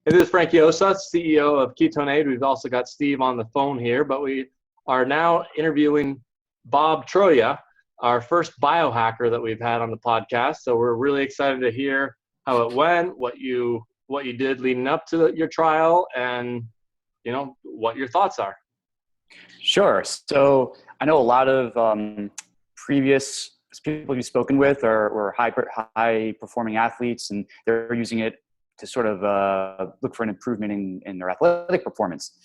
It is Frank Yosa, CEO of KetoneAId. We've also got Steve on the phone here, but we are now interviewing Bob Troia, our first biohacker that we've had on the podcast. So we're really excited to hear how it went, what you did leading up to your trial, and what your thoughts are. Sure. So I know a lot of previous people you've spoken with were high performing athletes, and they're using it to sort of look for an improvement in their athletic performance.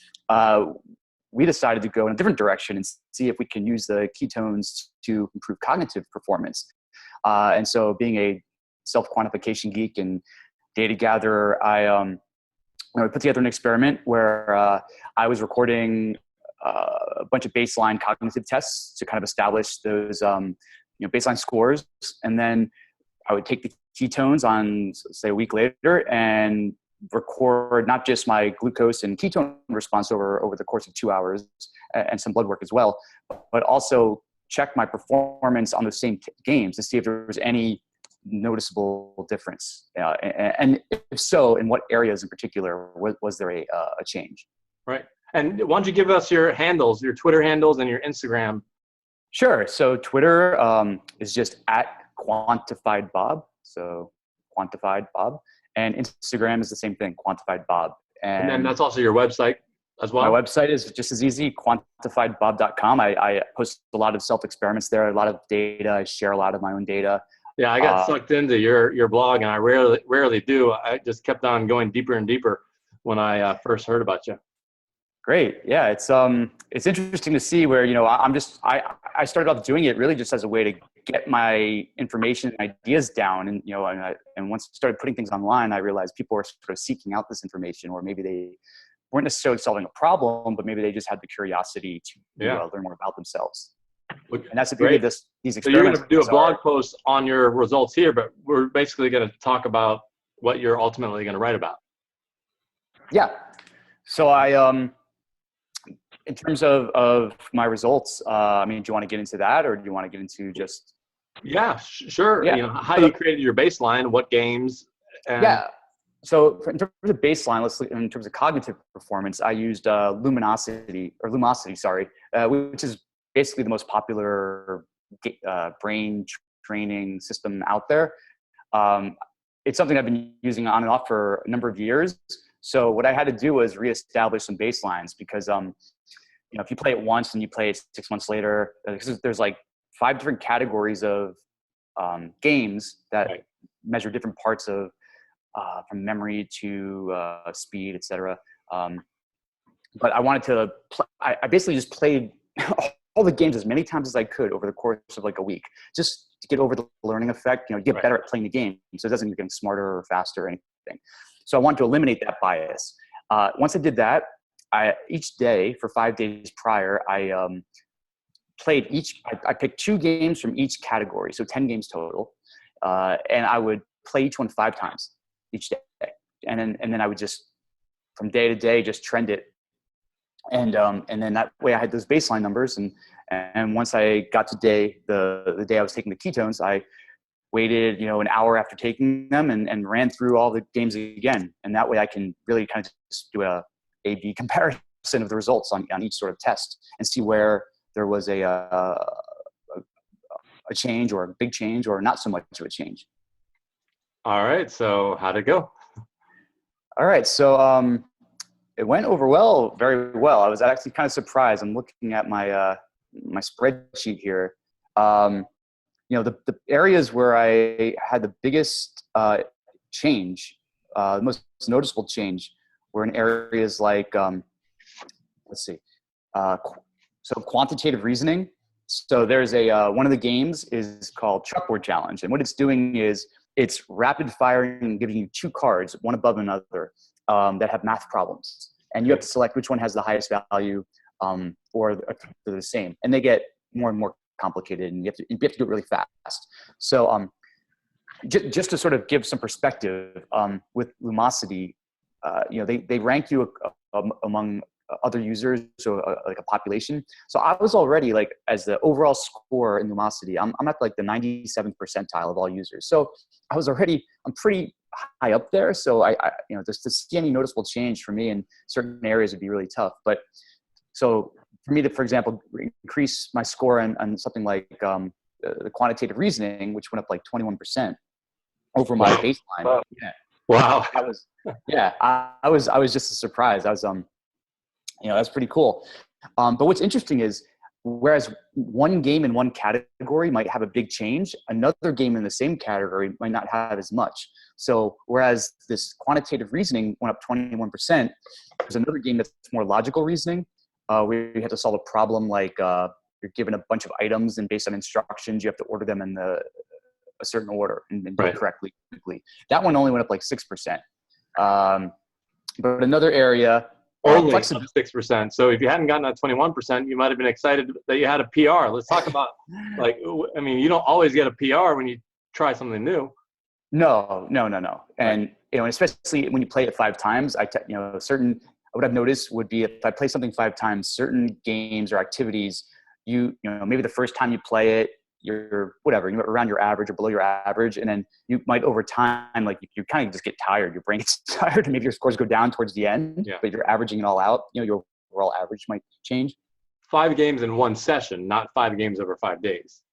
We decided to go in a different direction and see if we can use the ketones to improve cognitive performance. And so being a self-quantification geek and data gatherer, I put together an experiment where I was recording a bunch of baseline cognitive tests to kind of establish those baseline scores. And then I would take the ketones on, say, a week later and record not just my glucose and ketone response over the course of 2 hours and some blood work as well, but also check my performance on the same games to see if there was any noticeable difference. And if so, in what areas in particular was there a change? Right. And why don't you give us your handles, your Twitter handles and your Instagram? Sure. So Twitter is just @QuantifiedBob. So Quantified Bob. And Instagram is the same thing, Quantified Bob. And then that's also your website as well? My website is just as easy, quantifiedbob.com. I post a lot of self-experiments there, a lot of data. I share a lot of my own data. Yeah, I got sucked into your blog, and I rarely do. I just kept on going deeper and deeper when I first heard about you. Great. Yeah, it's interesting to see where, I started off doing it really just as a way to get my information and ideas down. And, and once I started putting things online, I realized people were sort of seeking out this information, or maybe they weren't necessarily solving a problem, but maybe they just had the curiosity to learn more about themselves. And that's the beauty of these experiments. So you're going to do a blog post on your results here, but we're basically going to talk about what you're ultimately going to write about. Yeah. So in terms of my results, do you want to get into that, or do you want to get into just? Yeah, sure. Yeah. How you created your baseline, what games. Yeah. So in terms of baseline, let's look in terms of cognitive performance. I used Luminosity, which is basically the most popular brain training system out there. It's something I've been using on and off for a number of years. So what I had to do was reestablish some baselines, because if you play it once and you play it 6 months later, there's like 5 different categories of games that measure different parts of from memory to speed, etc. But I wanted to I basically just played all the games as many times as I could over the course of like a week, just to get over the learning effect, get better at playing the game. So it doesn't mean getting smarter or faster or anything. So I wanted to eliminate that bias. Once I did that, each day for 5 days prior, I picked 2 games from each category, so 10 games total, and I would play each one 5 times each day, and then I would just from day to day just trend it, and then that way I had those baseline numbers, and once I got to the day I was taking the ketones, I waited, an hour after taking them and ran through all the games again. And that way I can really kind of just do a A/B comparison of the results on each sort of test and see where there was a change, or a big change, or not so much of a change. All right. So how'd it go? All right. So it went over very well. I was actually kind of surprised. I'm looking at my spreadsheet here. The areas where I had the biggest change, the most noticeable change, were in areas like, so quantitative reasoning. So there's one of the games is called Chalkboard Challenge. And what it's doing is it's rapid firing and giving you 2 cards, one above another, that have math problems. And you have to select which one has the highest value, or they're the same. And they get more and more complicated, and you have to do it really fast. So just to sort of give some perspective, with Luminosity, they rank you among other users, so like a population. So I was already like, as the overall score in Luminosity, I'm at like the 97th percentile of all users. So I'm pretty high up there. So I just to see any noticeable change for me in certain areas would be really tough. But so for me to, for example, increase my score on something like the quantitative reasoning, which went up like 21% over my baseline. Wow. Yeah. Wow. That was, yeah, I was just surprised. I was, that's pretty cool. But what's interesting is, whereas one game in one category might have a big change, another game in the same category might not have as much. So whereas this quantitative reasoning went up 21%, there's another game that's more logical reasoning, where you have to solve a problem like you're given a bunch of items, and based on instructions, you have to order them in a certain order and do it correctly. That one only went up like 6%. But another area, only 6%. So if you hadn't gotten that 21%, you might have been excited that you had a PR. Let's talk about, like, I mean, you don't always get a PR when you try something new. No. And, especially when you play it 5 times, what I've noticed would be if I play something 5 times, certain games or activities, maybe the first time you play it, you're around your average or below your average. And then you might over time, like you kind of just get tired. Your brain gets tired, and maybe your scores go down towards the end, but you're averaging it all out. Your overall average might change. 5 games in one session, not 5 games over 5 days.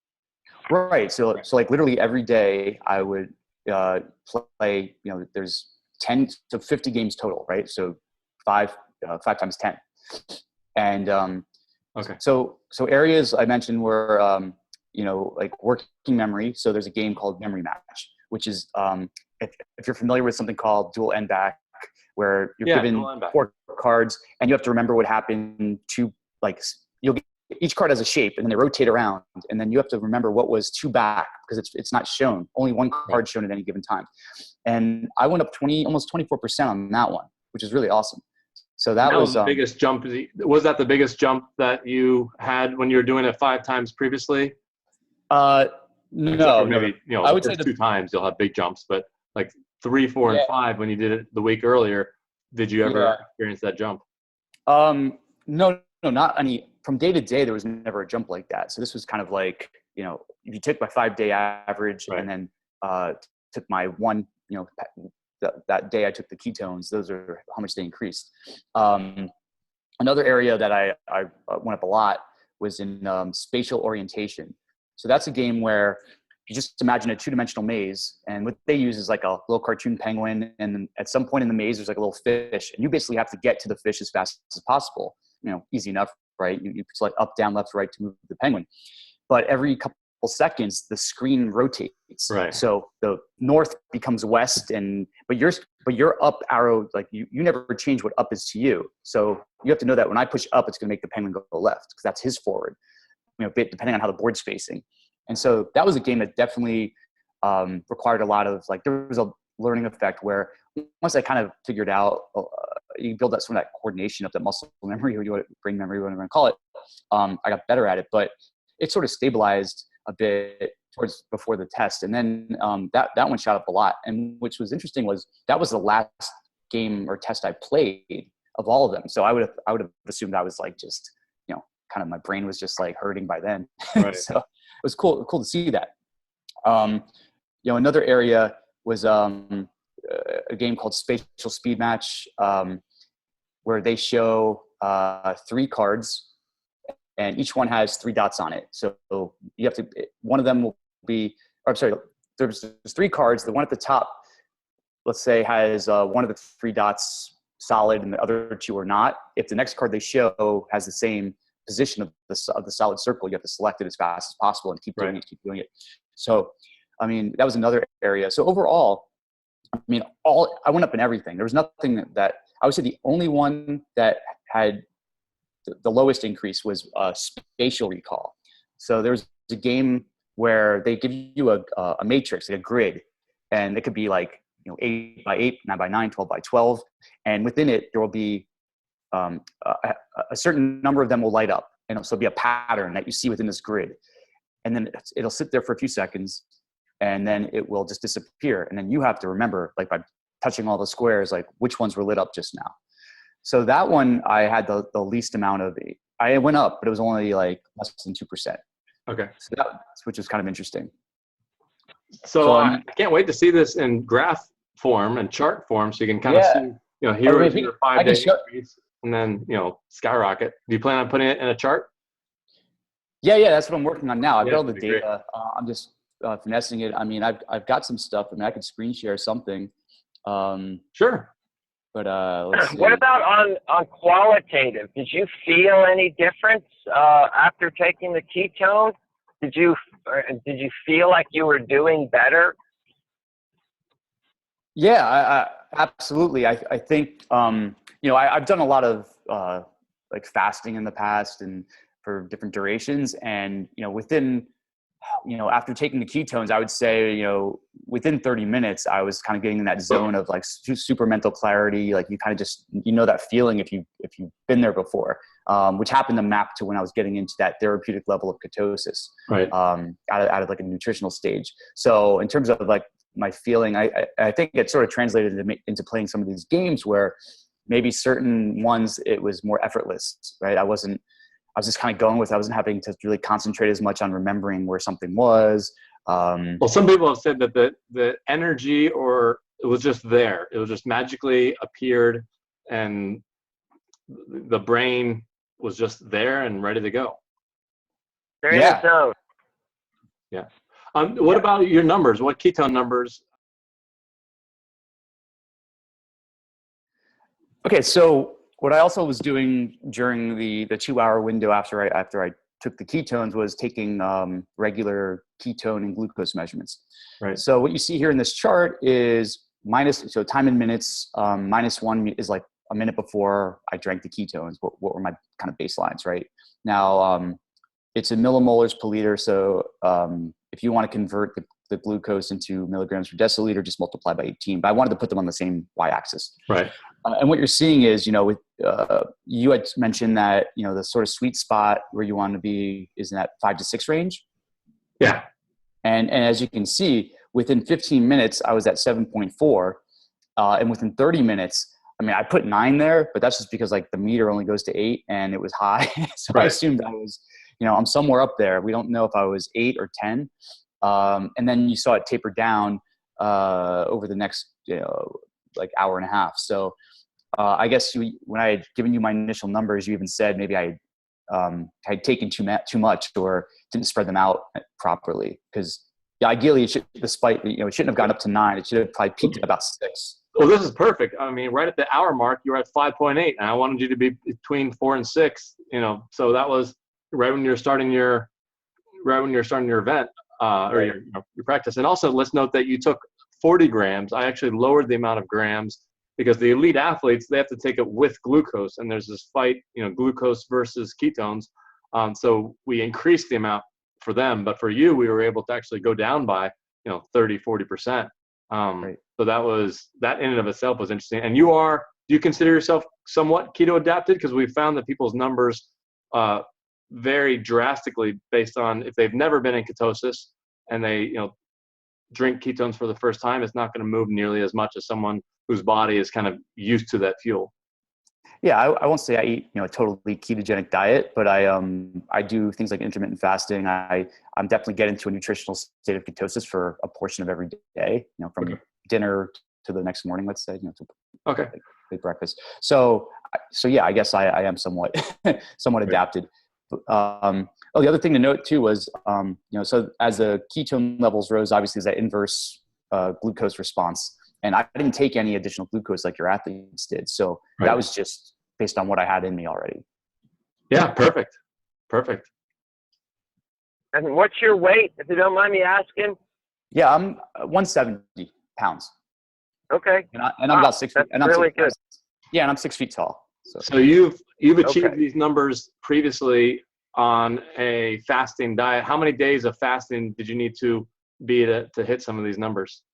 Right. So like literally every day I would play, there's 10 to 50 games total, right? So 5 times 10. And okay. So areas I mentioned were like working memory. So there's a game called Memory Match, which is if you're familiar with something called dual end back, where you're given 4 cards and you have to remember what happened to, like, each card has a shape and then they rotate around, and then you have to remember what was 2 back, because it's not shown, only one card shown at any given time. And I went up almost 24% on that one, which is really awesome. So that was the biggest jump. Was that the biggest jump that you had when you were doing it 5 times previously? No. Maybe, I would say 2 times you'll have big jumps, but like 3, 4, and 5 when you did it the week earlier, did you ever experience that jump? No, not any. From day to day, there was never a jump like that. So this was kind of like, if you take my 5-day average and then took my one, that day I took the ketones, those are how much they increased. Another area that I went up a lot was in spatial orientation. So that's a game where you just imagine a 2-dimensional maze, and what they use is like a little cartoon penguin, and at some point in the maze there's like a little fish, and you basically have to get to the fish as fast as possible. Easy enough, right? You select up, down, left, right to move the penguin. But every couple seconds the screen rotates. Right. So the north becomes west, but your up arrow, like you never change what up is to you. So you have to know that when I push up, it's going to make the penguin go left, because that's his forward, depending on how the board's facing. And so that was a game that definitely required a lot of, like, there was a learning effect where once I kind of figured out, you build up some of that coordination of that muscle memory, or brain memory, whatever you want to call it. I got better at it, but it sort of stabilized a bit towards before the test. And then that one shot up a lot. And which was interesting was that was the last game or test I played of all of them. So I would have assumed I was like, just, kind of my brain was just like hurting by then. Right. So it was cool to see that. Another area was a game called Spatial Speed Match, where they show 3 cards, and each one has 3 dots on it. So you have to, one of them will be, there's 3 cards. The one at the top, let's say, has one of the 3 dots solid and the other 2 are not. If the next card they show has the same position of the solid circle, you have to select it as fast as possible and keep doing it. So, that was another area. So overall, I went up in everything. There was nothing that, I would say the only one that had the lowest increase was spatial recall. So there's a game where they give you a matrix, like a grid, and it could be like 8 by 8, 9 by 9, 12 by 12, and within it there will be a certain number of them will light up, and so it'll be a pattern that you see within this grid, and then it'll sit there for a few seconds, and then it will just disappear, and then you have to remember, like by touching all the squares, like which ones were lit up just now. So that one I had the least amount of. I went up, but it was only like less than 2%. Okay. So which was kind of interesting. So I can't wait to see this in graph form and chart form, so you can kind of Yeah. see, here is your I can 5-day show. increase, and then, skyrocket. Do you plan on putting it in a chart? Yeah, that's what I'm working on now. I've got all the That'd be great. data. I'm just finessing it. I mean, I've got some stuff. I mean, I could screen share something. Sure. But let's see. What about on qualitative? Did you feel any difference after taking the ketone? Did you feel like you were doing better? Yeah, I absolutely. I think I've done a lot of like fasting in the past and for different durations, and within after taking the ketones, I would say within 30 minutes I was kind of getting in that zone of like super mental clarity. Like you kind of just that feeling if you've been there before, which happened to map to when I was getting into that therapeutic level of ketosis, Right. Out of like a nutritional stage. So in terms of like my feeling, I think it sort of translated into playing some of these games where maybe certain ones it was more effortless, right? I was just kind of going with it. I wasn't having to really concentrate as much on remembering where something was. Well, some people have said that the energy, or it was just there. It was just magically appeared, and the brain was just there and ready to go. They're in the zone. Yeah. What about your numbers? What ketone numbers? Okay, so what I also was doing during the 2-hour window after I took the ketones was taking regular ketone and glucose measurements. Right. So what you see here in this chart is so time in minutes, -1 is like a minute before I drank the ketones. What were my kind of baselines, right? Now, it's in millimolars per liter. So if you want to convert the glucose into milligrams per deciliter, just multiply by 18. But I wanted to put them on the same y-axis. Right. And what you're seeing is, with you had mentioned that the sort of sweet spot where you want to be is in that 5 to 6 range. Yeah. And as you can see, within 15 minutes, I was at 7.4, and within 30 minutes, I mean, I put 9 there, but that's just because like the meter only goes to 8, and it was high, so Right. I assumed I was, I'm somewhere up there. We don't know if I was 8 or 10, and then you saw it taper down over the next like hour and a half. So I guess when I had given you my initial numbers, you even said maybe I had taken too much or didn't spread them out properly. Because ideally, it shouldn't have gone up to 9. It should have probably peaked at about 6. Well, this is perfect. I mean, right at the hour mark, you were at 5.8, and I wanted you to be between 4 and 6. So that was right when you're starting your event or your practice. And also, let's note that you took 40 grams. I actually lowered the amount of grams because the elite athletes, they have to take it with glucose, and there's this fight, glucose versus ketones. So we increased the amount for them, but for you, we were able to actually go down by 30, 40%. Right. So that in and of itself was interesting. And do you consider yourself somewhat keto adapted? Because we found that people's numbers vary drastically based on if they've never been in ketosis and they drink ketones for the first time. It's not going to move nearly as much as someone whose body is kind of used to that fuel. Yeah, I won't say I eat a totally ketogenic diet, but I do things like intermittent fasting. I'm definitely getting into a nutritional state of ketosis for a portion of every day, from dinner to the next morning, let's say, to late breakfast. So yeah, I guess I am somewhat adapted. The other thing to note too was, so as the ketone levels rose, obviously there's that inverse glucose response. And I didn't take any additional glucose like your athletes did. So that was just based on what I had in me already. Yeah, perfect. And what's your weight, if you don't mind me asking? Yeah, I'm 170 pounds. Okay. And I'm about 6 feet. That's really good. Yeah, and I'm 6 feet tall. So you've achieved these numbers previously on a fasting diet. How many days of fasting did you need to be to hit some of these numbers?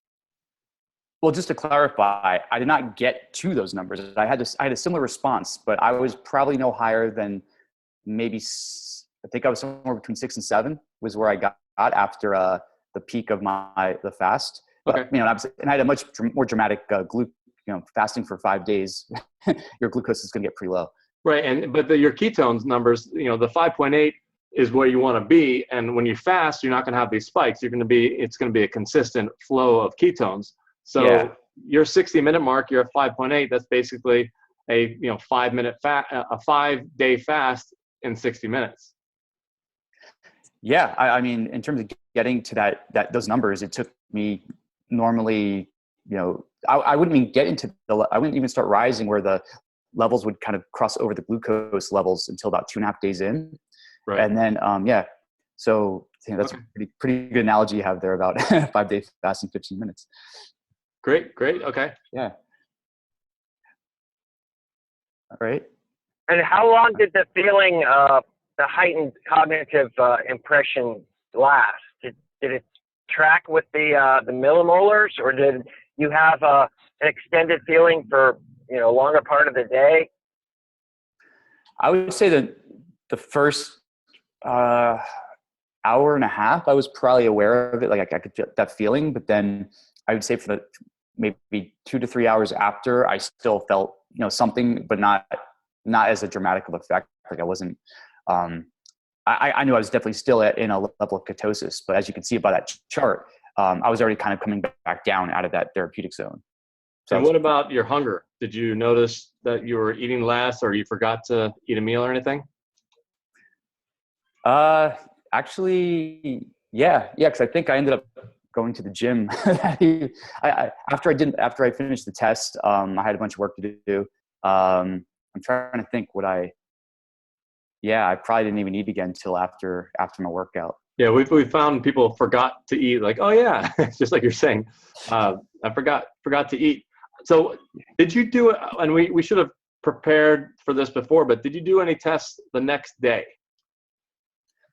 Well, just to clarify, I did not get to those numbers. I had a similar response, but I was probably no higher than maybe, I think I was somewhere between 6 and 7 was where I got after the peak of the fast. Okay. But, and I had a much more dramatic fasting for 5 days. Your glucose is going to get pretty low. Right, but your ketones numbers, the 5.8 is where you want to be, and when you fast, you're not going to have these spikes. It's going to be a consistent flow of ketones. So your 60-minute mark, you're at 5.8. That's basically a 5-day fast in 60 minutes. Yeah, I mean, in terms of getting to those numbers, it took me normally, I wouldn't even get into I wouldn't even start rising where the levels would kind of cross over the glucose levels until about 2.5 days in. Right. And then, so that's a pretty good analogy you have there about 5-day fast in 15 minutes. Great. Okay. Yeah. All right. And how long did the feeling, the heightened cognitive impression last? Did it track with the millimolars, or did you have an extended feeling for a longer part of the day? I would say that the first hour and a half, I was probably aware of it. Like I could get that feeling, but then I would say for the maybe 2 to 3 hours after, I still felt something, but not as a dramatic of effect. Like I wasn't. I knew I was definitely still in a level of ketosis, but as you can see by that chart, I was already kind of coming back down out of that therapeutic zone. So and what about your hunger? Did you notice that you were eating less, or you forgot to eat a meal or anything? Actually, yeah. Because I think I ended up going to the gym. After I finished the test, I had a bunch of work to do. I'm trying to think I probably didn't even eat again until after my workout. Yeah, we found people forgot to eat. Like, oh yeah, just like you're saying, I forgot to eat. So did you do it? And we should have prepared for this before, but did you do any tests the next day?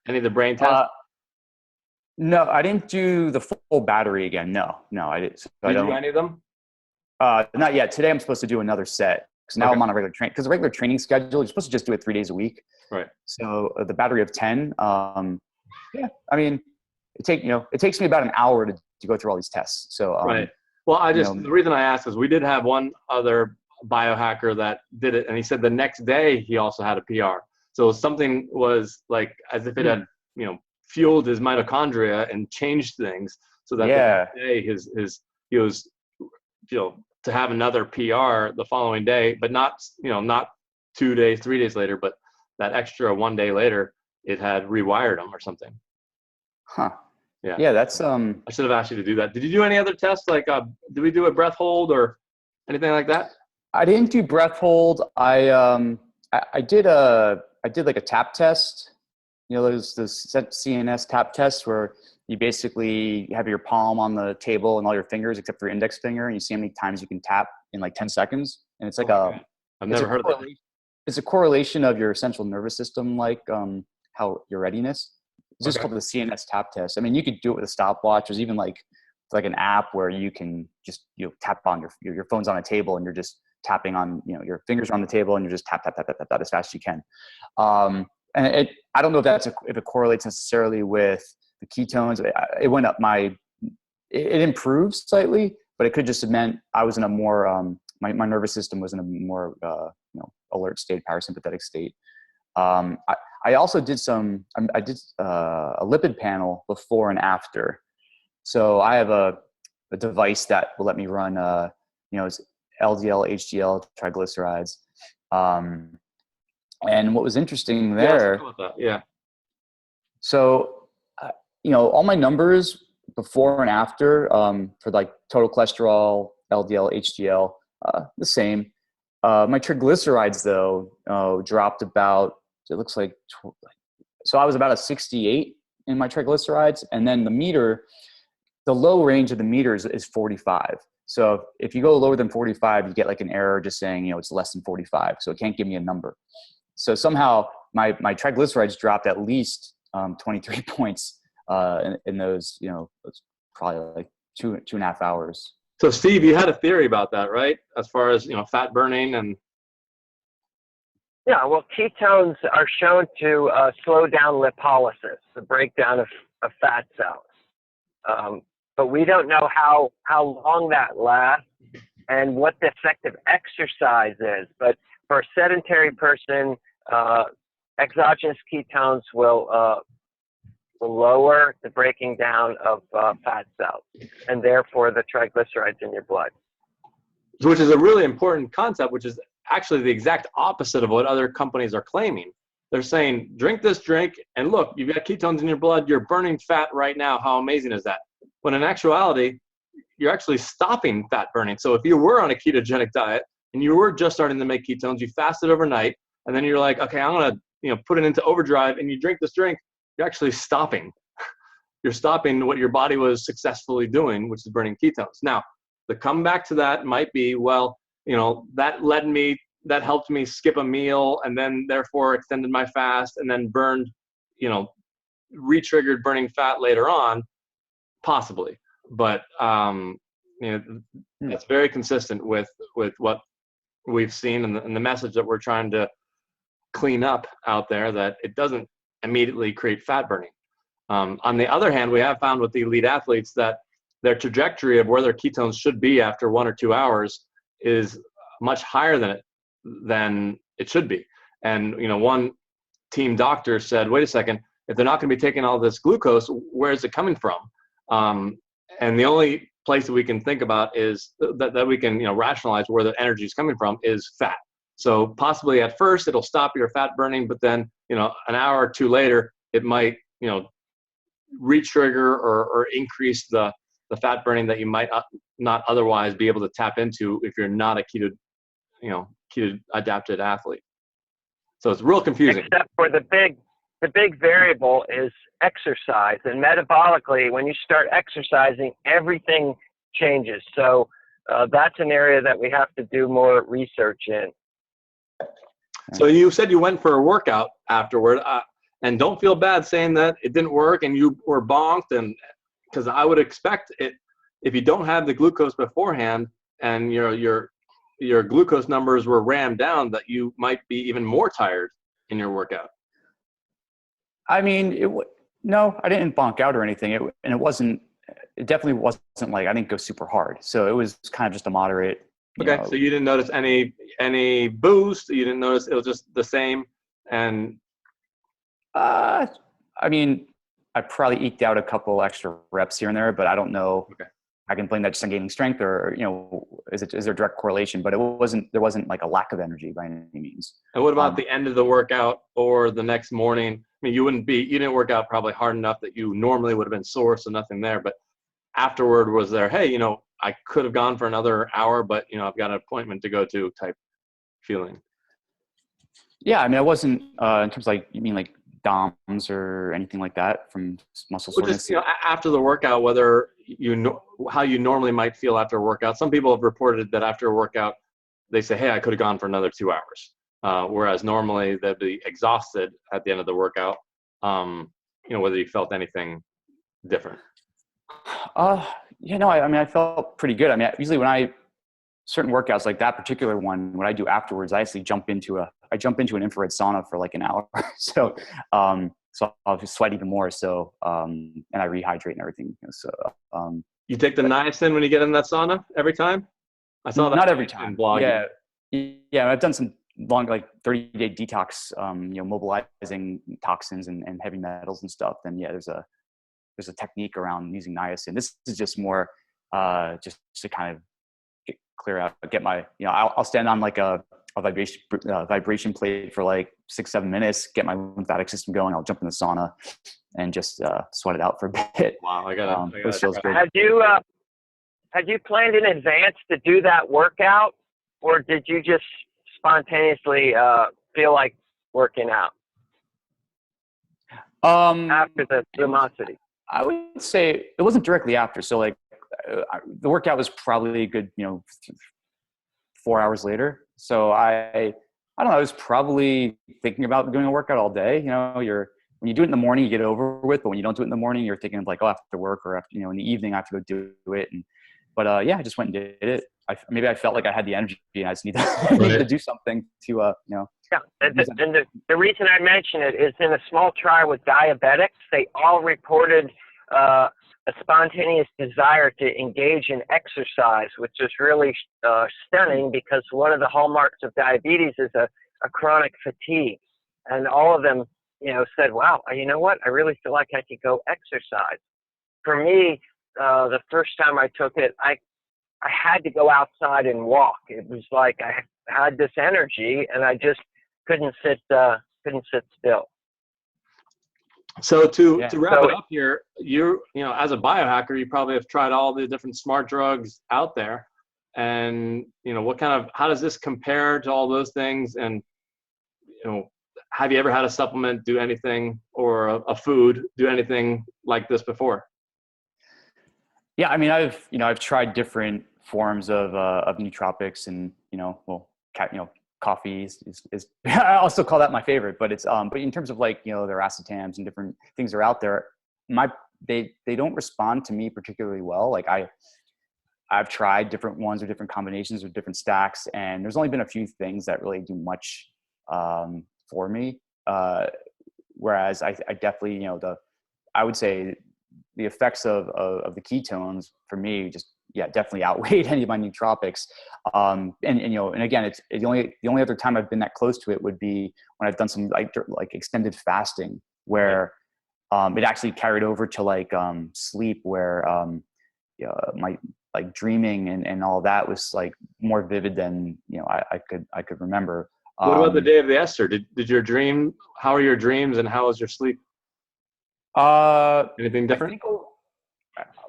Any of the brain tests? No, I didn't do the full battery again. No, I didn't. So Did you do any of them? Not yet. Today I'm supposed to do another set because now Okay. I'm on a regular because the regular training schedule, you're supposed to just do it 3 days a week. Right. So the battery of 10. Yeah, I mean, it takes me about an hour to go through all these tests. So right. Well, the reason I asked is we did have one other biohacker that did it, and he said the next day he also had a PR. So something was like as if it had fueled his mitochondria and changed things, so that the next day he was to have another PR the following day, but not 2 days, 3 days later, but that extra 1 day later it had rewired him or something. Huh. Yeah. Yeah, that's I should have asked you to do that. Did you do any other tests? Like, did we do a breath hold or anything like that? I didn't do breath hold. I did like a tap test. Those CNS tap tests where you basically have your palm on the table and all your fingers except for your index finger, and you see how many times you can tap in like 10 seconds. And it's like I've never heard of that. It's a correlation of your central nervous system, like how your readiness. It's just called the CNS tap test. I mean, you could do it with a stopwatch. There's even like an app where you can just tap on your phone's on a table and you're just tapping on your fingers are on the table and you're just tap as fast as you can. And I don't know if it correlates necessarily with the ketones. It went up it improved slightly, but it could just have meant I was in a more my nervous system was in a more alert state, parasympathetic state. I also did I did a lipid panel before and after. So I have a device that will let me run it's LDL, HDL, triglycerides. And what was interesting there, yeah. So, all my numbers before and after for like total cholesterol, LDL, HDL, the same. My triglycerides though dropped about, it looks like, so I was about a 68 in my triglycerides, and then the low range of the meters is 45. So if you go lower than 45, you get like an error just saying, it's less than 45. So it can't give me a number. So somehow my triglycerides dropped at least 23 points in those, it's probably like 2.5 hours. So Steve, you had a theory about that, right? As far as, fat burning and. Yeah, well, ketones are shown to slow down lipolysis, the breakdown of fat cells. But we don't know how long that lasts and what the effect of exercise is. But for a sedentary person, exogenous ketones will lower the breaking down of fat cells and therefore the triglycerides in your blood. which is a really important concept, which is actually the exact opposite of what other companies are claiming. They're saying, drink this drink, and look, you've got ketones in your blood, you're burning fat right now. How amazing is that? When in actuality, you're actually stopping fat burning. So if you were on a ketogenic diet and you were just starting to make ketones, you fasted overnight, and then you're like, okay, I'm gonna put it into overdrive, and you drink this drink, you're actually stopping. You're stopping what your body was successfully doing, which is burning ketones. Now, the comeback to that might be, well, that helped me skip a meal and then therefore extended my fast and then burned, re-triggered burning fat later on, possibly. But, it's very consistent with what we've seen and the message that we're trying to clean up out there, that it doesn't immediately create fat burning. On the other hand, we have found with the elite athletes that their trajectory of where their ketones should be after 1 or 2 hours is much higher than it should be. And one team doctor said, wait a second, if they're not going to be taking all this glucose, where is it coming from? And the only place that we can think about is that we can rationalize where the energy is coming from is fat. So possibly at first it'll stop your fat burning, but then an hour or two later it might re-trigger or increase the fat burning that you might not otherwise be able to tap into if you're not a keto adapted athlete. So it's real confusing. Except for the big variable is exercise, and metabolically, when you start exercising, everything changes. So that's an area that we have to do more research in. So you said you went for a workout afterward, and don't feel bad saying that it didn't work and you were bonked, and because I would expect it, if you don't have the glucose beforehand and your glucose numbers were rammed down, that you might be even more tired in your workout. I mean, no, I didn't bonk out or anything. It definitely wasn't like, I didn't go super hard. So it was kind of just a moderate. Okay. So you didn't notice any boost. You didn't notice, it was just the same. And I mean, I probably eked out a couple extra reps here and there, but I don't know. Okay. I can blame that just on gaining strength, or is there a direct correlation? But there wasn't like a lack of energy by any means. And what about the end of the workout or the next morning? I mean, you didn't work out probably hard enough that you normally would have been sore, so nothing there. But afterward, was there, hey, I could have gone for another hour, but I've got an appointment to go to type feeling? Yeah, I mean, I wasn't in terms of like, you mean like DOMS or anything like that from muscle soreness? Just after the workout, whether how you normally might feel after a workout. Some people have reported that after a workout, they say, hey, I could have gone for another 2 hours. Whereas normally they'd be exhausted at the end of the workout. Whether you felt anything different. I mean, I felt pretty good. I mean, usually certain workouts like that particular one, what I do afterwards, I actually jump into an infrared sauna for like an hour. So I'll just sweat even more. So, and I rehydrate and everything. You take the niacin when you get in that sauna every time? I saw that. Not every time. Blogging. Yeah. I've done some long, like 30-day detox, mobilizing toxins and heavy metals and stuff. Then there's a technique around using niacin. This is just more, just to kind of clear out, get my, I'll stand on like a vibration plate for like 6-7 minutes, get my lymphatic system going. I'll jump in the sauna and just sweat it out for a bit. Wow, This feels great. Had you planned in advance to do that workout, or did you just spontaneously feel like working out after the Luminosity? I would say it wasn't directly after. So like the workout was probably a good, 4 hours later. So I don't know, I was probably thinking about doing a workout all day. When you do it in the morning, you get it over with, but when you don't do it in the morning, you're thinking of like, after work or after, in the evening, I have to go do it. But I just went and did it. Maybe I felt like I had the energy and I just need to do something to, Yeah, and the reason I mention it is in a small trial with diabetics, they all reported a spontaneous desire to engage in exercise, which is really stunning because one of the hallmarks of diabetes is a chronic fatigue. And all of them, said, wow, you know what? I really feel like I could go exercise. For me, the first time I took it, I I had to go outside and walk. It was like I had this energy, and I just couldn't sit still. So to Yeah. wrap it up here, you know, as a biohacker, you probably have tried all the different smart drugs out there, and you know, how does this compare to all those things? And you know, have you ever had a supplement do anything, or a food do anything like this before? Yeah, I mean, I've tried different forms of nootropics, and coffee is I also call that my favorite, but it's but in terms of like their acetams and different things that are out there, they don't respond to me particularly well. Like I've tried different ones or different combinations or different stacks, and there's only been a few things that really do much for me. Whereas I definitely I would say the effects of the ketones for me definitely outweighed any of my nootropics. And again, it's the only other time I've been that close to it would be when I've done some like extended fasting, where it actually carried over to like sleep, where my like dreaming and all that was like more vivid than I could remember. What about the day of the Ester? Did your dream? How are your dreams, and how was your sleep? Anything different?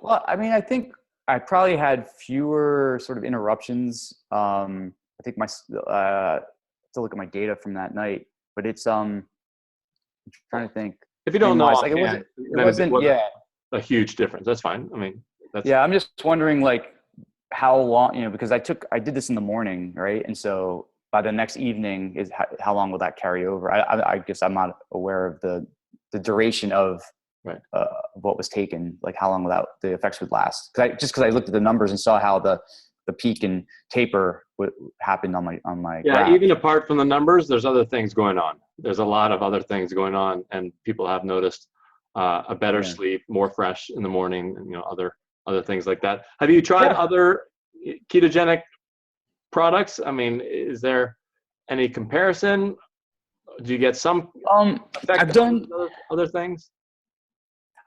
I think I probably had fewer sort of interruptions. I think to look at my data from that night, but it's I'm trying to think. If you don't know, like it wasn't a huge difference. That's fine. I mean, I'm just wondering like how long, because I did this in the morning, right? And so by the next evening is how long will that carry over? I guess I'm not aware of the duration of what was taken, like how long the effects would last. Because I looked at the numbers and saw how the peak and taper happened on my graph. Even apart from the numbers, there's other things going on. There's a lot of other things going on, and people have noticed a better sleep, more fresh in the morning, and other things like that. Have you tried other ketogenic products? I mean, is there any comparison? Do you get some effect? I've done other things.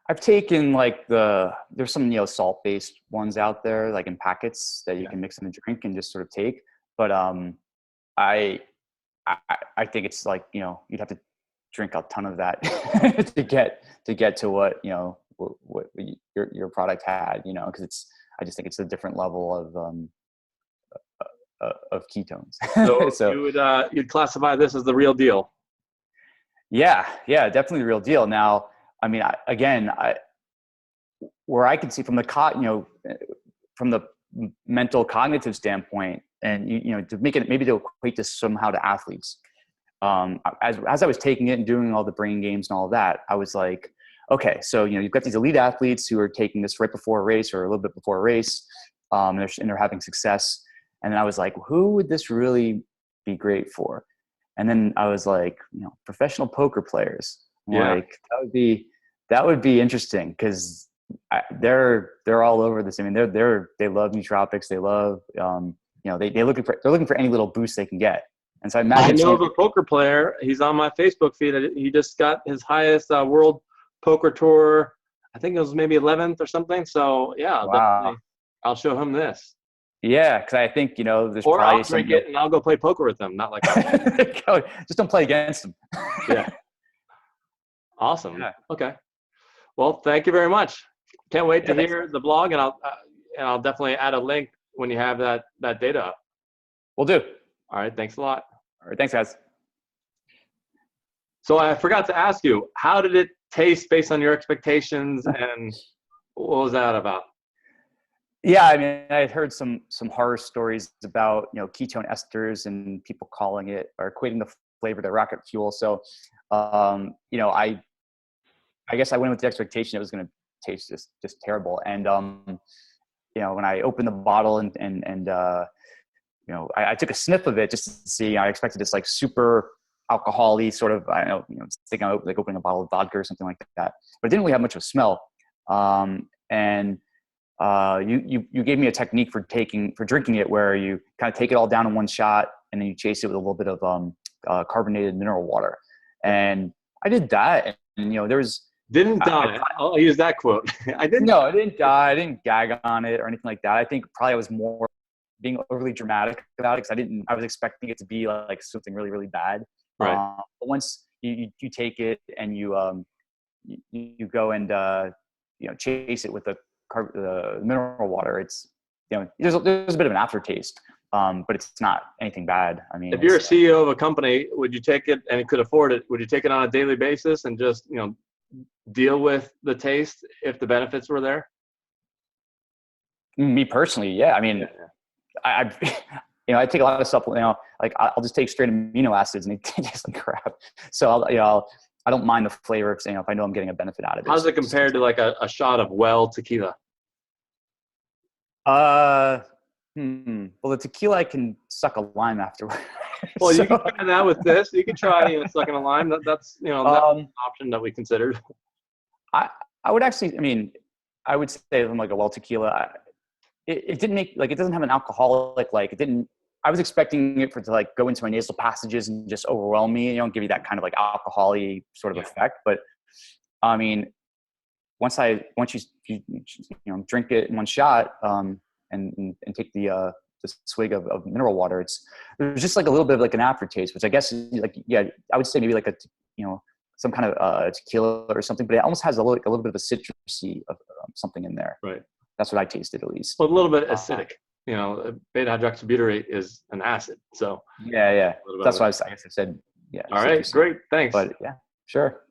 I've taken like there's some salt-based ones out there, like in packets that you can mix in a drink and just sort of take. But I think it's like you'd have to drink a ton of that to get to what what your product had, because I just think it's a different level of ketones. So you'd classify this as the real deal? Yeah, definitely the real deal. Now, I mean, where I can see from the from the mental cognitive standpoint, and to make it, maybe to equate this somehow to athletes. As I was taking it and doing all the brain games and all of that, I was like, okay, so you've got these elite athletes who are taking this right before a race or a little bit before a race, and they're having success. And then I was like, who would this really be great for? And then I was like, professional poker players. Like that would be interesting, because they're all over this. I mean, they love nootropics. They love they're looking for any little boost they can get. And so I know of a poker player. He's on my Facebook feed. He just got his highest world poker tour. I think it was maybe 11th or something. So definitely, I'll show him this. Yeah, because I think there's or probably I'll drink it and I'll go play poker with them. Not like just don't play against them. Yeah. Awesome. Yeah. Okay. Well, thank you very much. Can't wait to hear the blog, and I'll definitely add a link when you have that data up. Will do. All right. Thanks a lot. All right. Thanks, guys. So I forgot to ask you, how did it taste based on your expectations, and what was that about? Yeah, I mean, I had heard some horror stories about ketone esters and people calling it or equating the flavor to rocket fuel. So, I guess I went with the expectation it was going to taste just terrible. And when I opened the bottle and I took a sniff of it just to see. I expected this like super alcohol-y sort of, I don't know, thinking of like opening a bottle of vodka or something like that. But it didn't really have much of a smell. You gave me a technique for drinking it, where you kind of take it all down in one shot and then you chase it with a little bit of carbonated mineral water. And I did that, and there was Didn't die. I'll use that quote. I didn't. No, I didn't die. I didn't gag on it or anything like that. I think probably I was more being overly dramatic about it because I was expecting it to be like something really, really bad. Right. But once you take it and you go and chase it with the mineral water, it's there's a bit of an aftertaste, but it's not anything bad. I mean, if you're a CEO of a company, would you take it and could afford it? Would you take it on a daily basis and just deal with the taste if the benefits were there? Me personally, yeah. I mean, I I take a lot of supplements. Like I'll just take straight amino acids and it tastes like crap. So I don't mind the flavor if I know I'm getting a benefit out of it. How's it compared to like a shot of well tequila? Well, the tequila I can suck a lime afterwards. Well, you can try that with this. You can try sucking a lime. That's that's an option that we considered. I would actually. I mean, I would say from like a well tequila. It didn't make it doesn't have an alcoholic it didn't. I was expecting it to go into my nasal passages and just overwhelm me. Give you that kind of alcohol-y sort of effect. But I mean, once you drink it in one shot and take the swig of mineral water, there's just a little bit of an aftertaste, which I guess I would say maybe some kind of tequila or something, but it almost has a little bit of a citrusy of something in there. Right. That's what I tasted at least. Well, a little beta hydroxybutyrate is an acid, so yeah. That's why I guess I said yeah. All right, great, thanks. But yeah, sure.